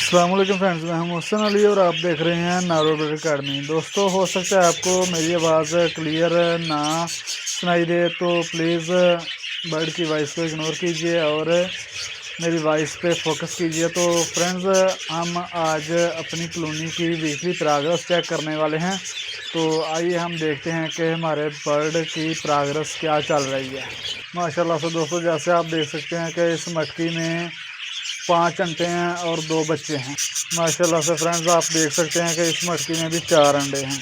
अस्सलाम वालेकुम फ्रेंड्स, मैं हूं मोहसिन अली और आप देख रहे हैं नारो बर्ड अकेडमी। दोस्तों, हो सकता है आपको मेरी आवाज़ क्लियर ना सुनाई दे, तो प्लीज़ बर्ड की वॉइस को इग्नोर कीजिए और मेरी वॉइस पे फोकस कीजिए। तो फ्रेंड्स, हम आज अपनी कॉलोनी की वीकली प्रोग्रेस चेक करने वाले हैं। तो आइए हम देखते हैं कि हमारे बर्ड की प्रोग्रेस क्या चल रही है। माशाल्लाह से दोस्तों, जैसे आप देख सकते हैं कि इस मटकी में 5 अंडे हैं और 2 बच्चे हैं। माशाल्लाह से फ्रेंड्स, आप देख सकते हैं कि इस मटकी में भी 4 अंडे हैं।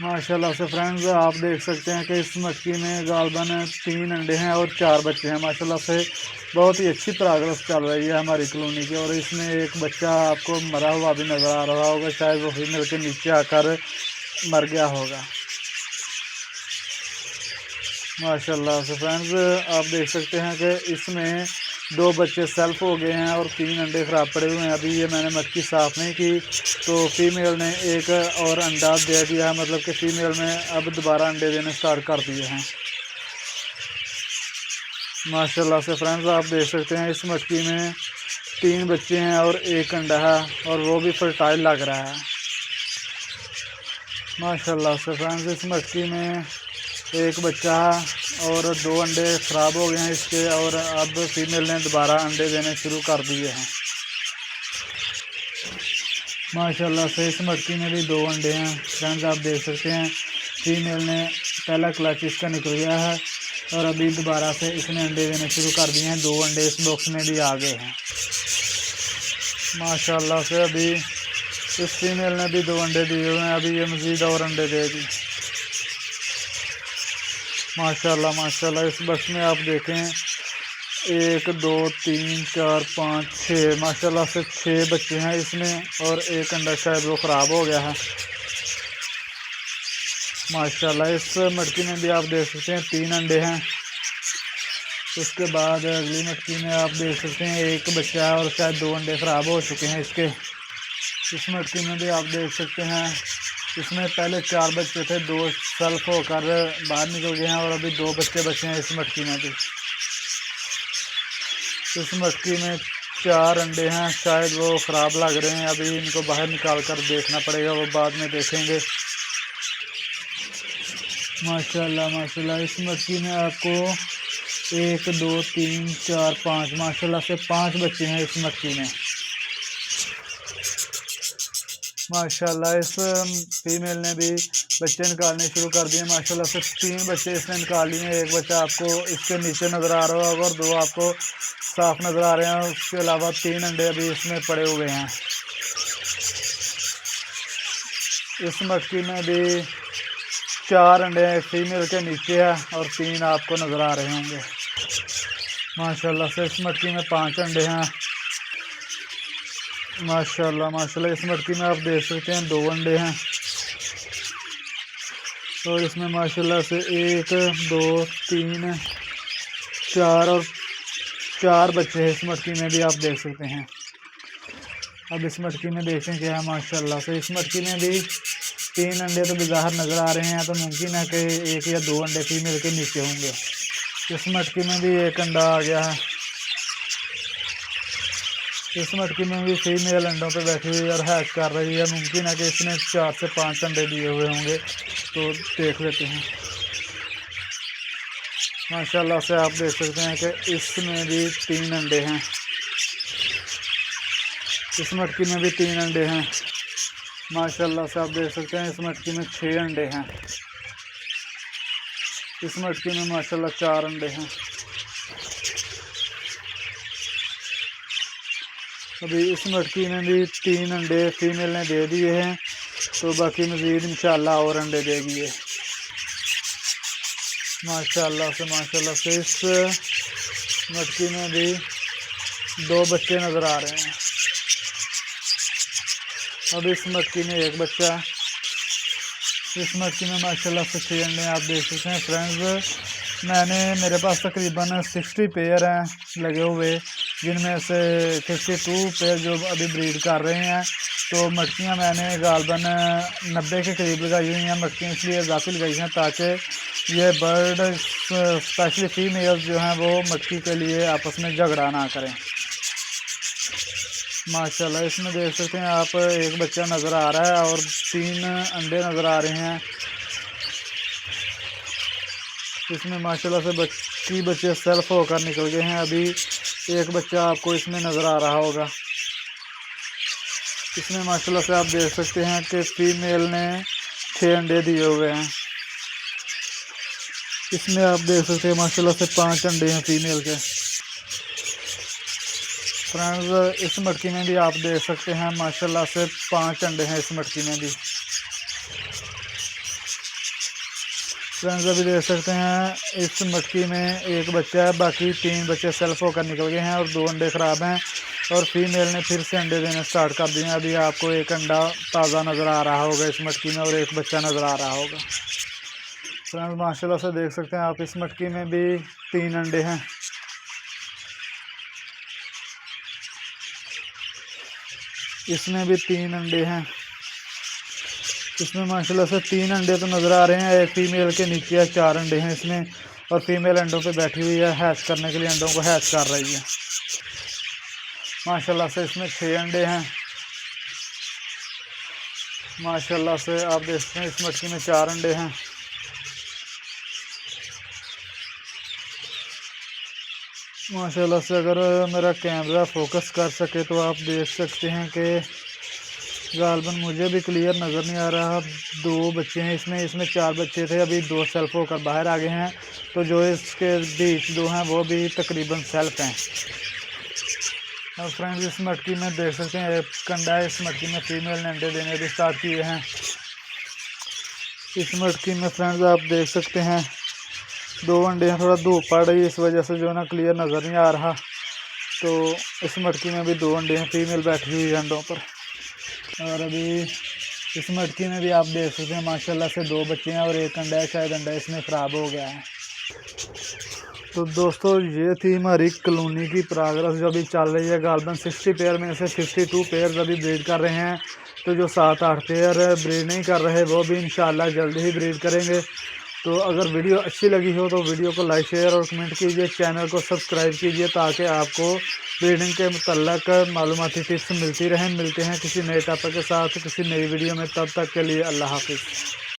माशाल्लाह से फ्रेंड्स, आप देख सकते हैं कि इस मटकी में गालबन 3 अंडे हैं और 4 बच्चे हैं। माशाल्लाह से बहुत ही अच्छी प्रोग्रेस चल रही है हमारी कॉलोनी की। और इसमें एक बच्चा आपको मरा हुआ भी नज़र आ रहा होगा, शायद वो फीमेल के नीचे आकर मर गया होगा। माशाल्लाह से फ्रेंड्स, आप देख सकते हैं कि इसमें 2 बच्चे सेल्फ हो गए हैं और 3 अंडे ख़राब पड़े हुए हैं। अभी ये मैंने मटकी साफ़ नहीं की तो फीमेल ने एक और अंडा दे दिया है, मतलब कि फ़ीमेल ने अब दोबारा अंडे देने स्टार्ट कर दिए हैं। माशाल्लाह से फ्रेंड्स, आप देख सकते हैं इस मटकी में 3 बच्चे हैं और 1 अंडा है और वो भी फर्टाइल लग रहा है। माशाल्लाह से फ्रेंड्स, इस मटकी में 1 बच्चा और 2 अंडे ख़राब हो गए हैं इसके, और अब फीमेल ने दोबारा अंडे देने शुरू कर दिए हैं। माशाल्लाह से इस मटकी में भी 2 अंडे हैं। फ्रेंड्स, आप देख सकते हैं फीमेल ने पहला क्लच इसका निकल गया है और अभी दोबारा से इसने अंडे देने शुरू कर दिए हैं। 2 अंडे इस बॉक्स में भी आ गए हैं। माशाल्लाह से अभी इस फीमेल ने भी 2 अंडे दिए हुए हैं, अभी ये मज़ीद और अंडे देगी। माशाल्लाह माशाल्लाह, इस बक्स में आप देखें 1 2 3 4 5 6, माशाल्लाह से 6 बच्चे हैं इसमें और 1 अंडा शायद वो ख़राब हो गया है। माशाल्लाह, इस मटकी में भी आप देख सकते हैं 3 अंडे हैं। उसके बाद अगली मटकी में आप देख सकते हैं 1 बच्चा है और शायद 2 अंडे ख़राब हो चुके हैं इसके। इस मटकी में भी आप देख सकते हैं इसमें पहले 4 बच्चे थे, 2 सेल्फ होकर बाहर निकल गए हैं और अभी 2 बच्चे बचे हैं इस मटकी में भी। इस मटकी में 4 अंडे हैं, शायद वो ख़राब लग रहे हैं, अभी इनको बाहर निकाल कर देखना पड़ेगा, वो बाद में देखेंगे। माशाल्लाह माशाल्लाह, इस मटकी में आपको 1 2 3 4 5, माशाल्लाह से 5 बच्चे हैं इस मटकी में। माशाल्लाह, इस फीमेल ने भी बच्चे निकालने शुरू कर दिए। माशाल्लाह से 3 बच्चे इसने निकाल लिए हैं। 1 बच्चा आपको इसके नीचे नज़र आ रहा होगा और 2 आपको साफ नज़र आ रहे हैं। उसके अलावा 3 अंडे अभी इसमें पड़े हुए हैं। इस मटकी में भी 4 अंडे फीमेल के नीचे है और 3 आपको नज़र आ रहे होंगे। माशाल्लाह से इस मटकी में 5 अंडे हैं। माशाल्लाह माशाल्लाह, इस मटकी में आप देख सकते हैं 2 अंडे हैं और इसमें माशाल्लाह से 1 2 3 4 और 4 बच्चे हैं इस मटकी में भी, आप देख सकते हैं। अब इस मटकी में देखें क्या है। माशाल्लाह से इस मटकी में भी 3 अंडे तो बेज़ाहिर नज़र आ रहे हैं, तो मुमकिन है कि 1 या 2 अंडे फीमेल के नीचे होंगे। इस मटकी में भी 1 अंडा आ गया है। इस मटकी में भी फीमेल अंडों पे बैठी हुई और हैच कर रही है, मुमकिन है कि इसने 4 से 5 अंडे दिए हुए होंगे, तो देख लेते हैं। माशाल्लाह से आप देख सकते हैं कि इसमें भी 3 अंडे हैं। इस मटकी में भी 3 अंडे हैं। माशाल्लाह से आप देख सकते हैं इस मटकी में 6 अंडे हैं। इस मटकी में माशाल्लाह 4 अंडे हैं। अभी इस मटकी में भी 3 अंडे फीमेल ने दे दिए हैं, तो बाकी मज़ीद इंशाल्लाह और अंडे देगी ये। माशाल्लाह से इस मटकी में भी 2 बच्चे नज़र आ रहे हैं। अब इस मटकी में 1 बच्चा। इस मटकी में माशाल्लाह से 6 अंडे आप देख सकते हैं। फ्रेंड्स, मेरे पास तकरीबन 60 पेयर हैं लगे हुए, जिनमें से 52 पेयर जो अभी ब्रीड कर रहे हैं। तो मटकियां मैंने गालबन 90 के करीब लगाई हुई हैं। मटकियाँ इसलिए इजाफी लगाई हैं ताकि ये बर्ड स्पेशली फीमेल्स जो हैं वो मटकी के लिए आपस में झगड़ा ना करें। माशाल्लाह इसमें देख सकते हैं आप, एक बच्चा नज़र आ रहा है और 3 अंडे नज़र आ रहे हैं इसमें। माशाल्लाह से बच्चे सेल्फ होकर निकल गए हैं। अभी एक बच्चा आपको इसमें नज़र आ रहा होगा। इसमें माशाल्लाह से आप देख सकते हैं कि फीमेल ने 6 अंडे दिए हुए हैं। इसमें आप देख सकते हैं माशाल्लाह से 5 अंडे हैं फीमेल के। फ्रेंड्स इस मटकी में भी आप देख सकते हैं माशाल्लाह से 5 अंडे हैं इस मटकी में भी। फ्रेंड्स अभी देख सकते हैं इस मटकी में एक बच्चा है, बाकी 3 बच्चे सेल्फ होकर निकल गए हैं और 2 अंडे ख़राब हैं और फीमेल ने फिर से अंडे देने स्टार्ट कर दिए हैं। अभी आपको एक अंडा ताज़ा नज़र आ रहा होगा इस मटकी में और एक बच्चा नज़र आ रहा होगा। फ्रेंड्स माशाल्लाह से देख सकते हैं आप, इस मटकी में भी 3 अंडे हैं। इसमें भी 3 अंडे हैं। इसमें माशाल्लाह से 3 अंडे तो नज़र आ रहे हैं। एक फीमेल के नीचे है, 4 अंडे हैं इसमें और फीमेल अंडों पे बैठी हुई है, हैच करने के लिए अंडों को हैच कर रही है। माशाल्लाह से इसमें 6 अंडे हैं। माशाल्लाह से आप देखते हैं इस मटकी में 4 अंडे हैं। माशाल्लाह से अगर मेरा कैमरा फोकस कर सके तो आप देख सकते हैं कि गालबन मुझे भी क्लियर नज़र नहीं आ रहा। 2 बच्चे हैं इसमें 4 बच्चे थे, अभी 2 सेल्फ होकर बाहर आ गए हैं। तो जो इसके बीच 2 हैं वो भी तकरीबन सेल्फ हैं। और फ्रेंड्स इस मटकी में देख सकते हैं एक कंडा है, इस मटकी में फीमेल ने अंडे देने भी स्टार्ट किए हैं। इस मटकी में फ्रेंड्स आप देख सकते हैं 2 अंडे हैं। थोड़ा धूप पड़ रही है इस वजह से जो ना क्लियर नज़र नहीं आ रहा। तो इस मटकी में भी 2 अंडे हैं, फीमेल बैठी हुई है अंडों पर। और अभी इस मटकी में भी आप देख सकते हैं माशाल्लाह से 2 बच्चे हैं और एक अंडा है, शायद अंडा इसमें ख़राब हो गया है। तो दोस्तों ये थी हमारी कॉलोनी की प्रोग्रेस जो अभी चल रही है। गालबन 60 पेयर में से 52 पेयर अभी ब्रीड कर रहे हैं। तो जो 7-8 पेयर ब्रीड नहीं कर रहे वो भी इंशाल्लाह जल्दी ही ब्रीड करेंगे। तो अगर वीडियो अच्छी लगी हो तो वीडियो को लाइक शेयर और कमेंट कीजिए, चैनल को सब्सक्राइब कीजिए ताकि आपको ब्रीडिंग के मुतल्लक मालूमाती टिप्स मिलती रहें। मिलते हैं किसी नए टॉपिक के साथ किसी नई वीडियो में, तब तक के लिए अल्लाह हाफिज़।